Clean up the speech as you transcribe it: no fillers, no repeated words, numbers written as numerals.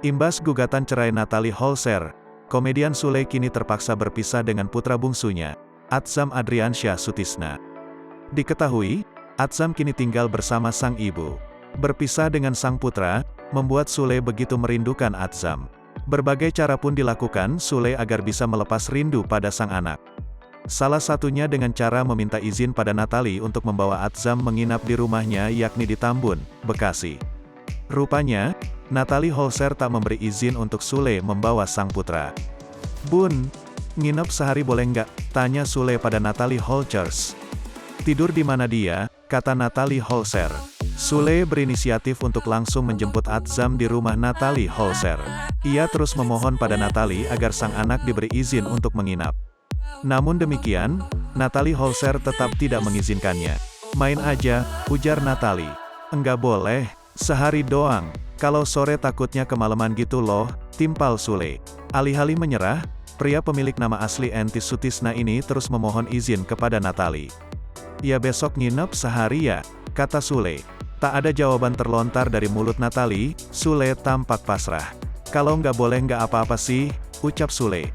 Imbas gugatan cerai Natalie Holzer, komedian Sule kini terpaksa berpisah dengan putra bungsunya, Atzam Adriansyah Sutisna. Diketahui, Atzam kini tinggal bersama sang ibu. Berpisah dengan sang putra, membuat Sule begitu merindukan Atzam. Berbagai cara pun dilakukan Sule agar bisa melepas rindu pada sang anak. Salah satunya dengan cara meminta izin pada Natalie untuk membawa Atzam menginap di rumahnya yakni di Tambun, Bekasi. Rupanya, Natalie Holzer tak memberi izin untuk Sule membawa sang putra. "Bun, nginep sehari boleh nggak?" tanya Sule pada Natalie Holzers. "Tidur di mana dia?" kata Natalie Holzer. Sule berinisiatif untuk langsung menjemput Atzam di rumah Natalie Holzer. Ia terus memohon pada Natalie agar sang anak diberi izin untuk menginap. Namun demikian, Natalie Holzer tetap tidak mengizinkannya. "Main aja," ujar Natalie. "Enggak boleh, sehari doang. Kalau sore takutnya kemalaman gitu loh," timpal Sule. Alih-alih menyerah, pria pemilik nama asli Entis Sutisna ini terus memohon izin kepada Natalie. "Ya besok nginep sehari ya," kata Sule. Tak ada jawaban terlontar dari mulut Natalie, Sule tampak pasrah. "Kalau nggak boleh nggak apa-apa sih," ucap Sule.